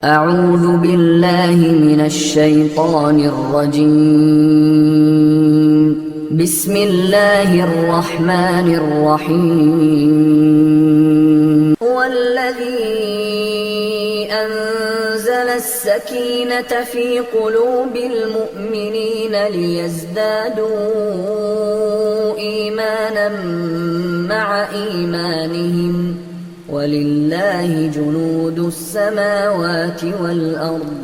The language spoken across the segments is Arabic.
أعوذ بالله من الشيطان الرجيم. بسم الله الرحمن الرحيم. هو الذي أنزل السكينة في قلوب المؤمنين ليزدادوا إيمانا مع إيمانهم ولله جنود السماوات والأرض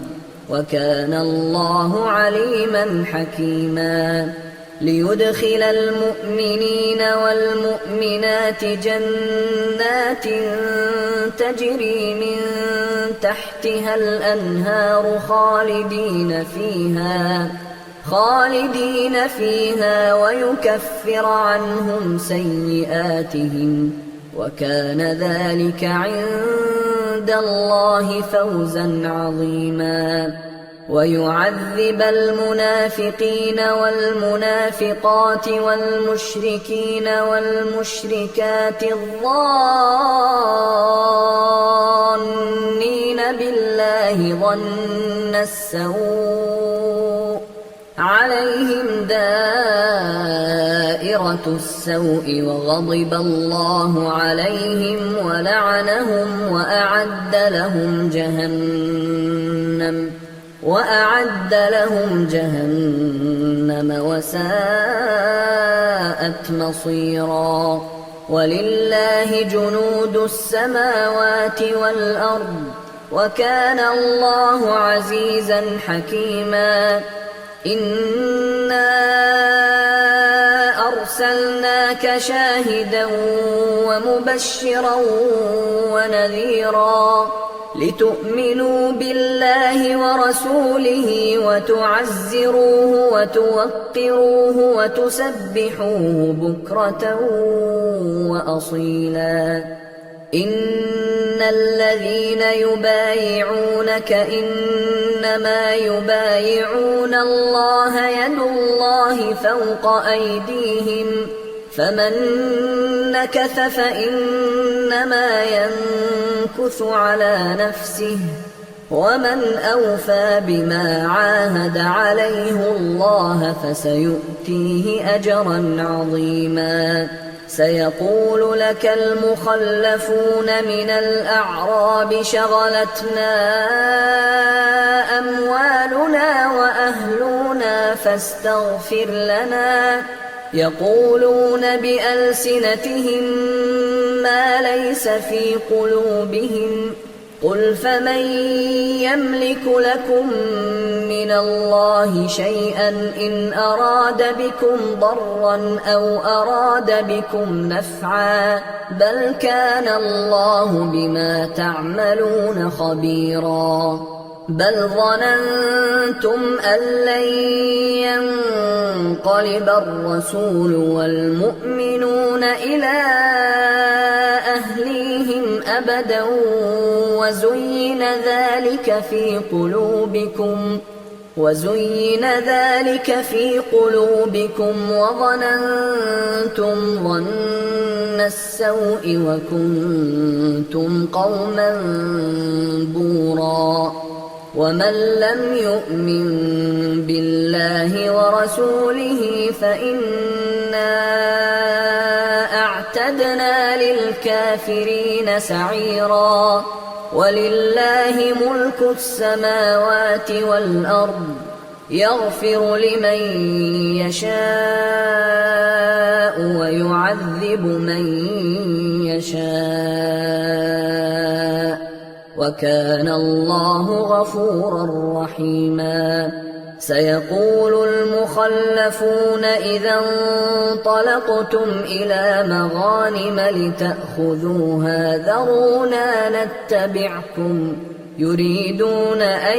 وكان الله عليما حكيما. ليدخل المؤمنين والمؤمنات جنات تجري من تحتها الأنهار خالدين فيها ويكفر عنهم سيئاتهم وكان ذلك عند الله فوزا عظيما. ويعذب المنافقين والمنافقات والمشركين والمشركات الظانين بالله ظن السوء عليهم دائرة السوء وغضب الله عليهم ولعنهم وأعد لهم جهنم وساءت مصيرا. ولله جنود السماوات والأرض وكان الله عزيزا حكيما. إنا أرسلناك شاهدا ومبشرا ونذيرا لتؤمنوا بالله ورسوله وتعزروه وتوقروه وتسبحوه بكرة وأصيلا. إن الذين يبايعونك إنما يبايعون الله يد الله فوق أيديهم فمن نكث فإنما ينكث على نفسه ومن أوفى بما عاهد عليه الله فسيؤتيه أجرا عظيما. سيقول لك المخلفون من الأعراب شغلتنا أموالنا وأهلنا فاستغفر لنا يقولون بألسنتهم ما ليس في قلوبهم قل فمن يملك لكم من الله شيئا إن أراد بكم ضرا أو أراد بكم نفعا بل كان الله بما تعملون خبيرا. بل ظننتم أن لن ينقلب الرسول والمؤمنون إلى أهليهم أبدا وزين ذلك في قلوبكم وظننتم ظن السوء وكنتم قوما بورا. ومن لم يؤمن بالله ورسوله فإنا أعتدنا للكافرين سعيرا. ولله ملك السماوات والأرض يغفر لمن يشاء ويعذب من يشاء وكان الله غفورا رحيما. سيقول المخلفون إذا انطلقتم إلى مغانم لتأخذوها ذرونا نتبعكم يريدون أن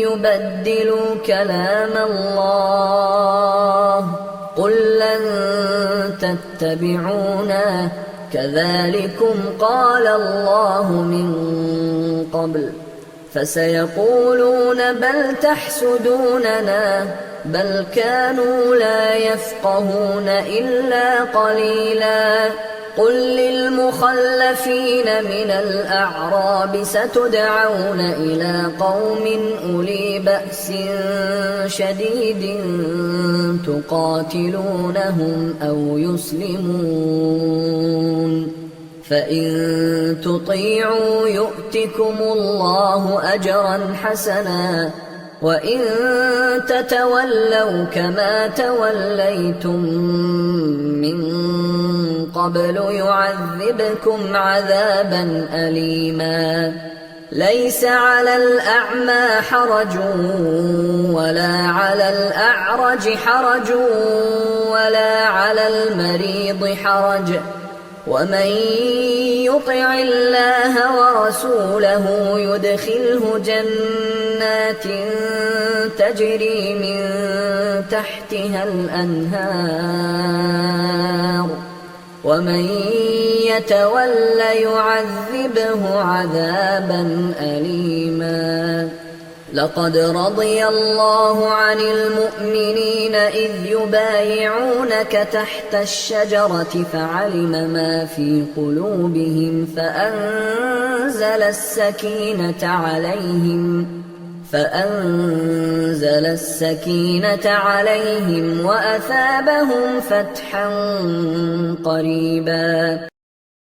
يبدلوا كلام الله قل لن تتبعونا كذلكم قال الله من قبل فسيقولون بل تحسدوننا بل كانوا لا يفقهون إلا قليلا قل للمخلفين من الأعراب ستدعون إلى قوم أولي بأس شديد تقاتلونهم أو يسلمون فإن تطيعوا يؤتكم الله أجرا حسنا وإن تتولوا كما توليتم من قبل يعذبكم عذابا أليما ليس على الأعمى حرج ولا على الأعرج حرج ولا على المريض حرج ومن يطع الله ورسوله يدخله جنات تجري من تحتها الأنهار ومن يتول يعذبه عذابا أليما لقد رضي الله عن المؤمنين إذ يبايعونك تحت الشجرة فعلم ما في قلوبهم فأنزل السكينة عليهم وأثابهم فتحا قريبا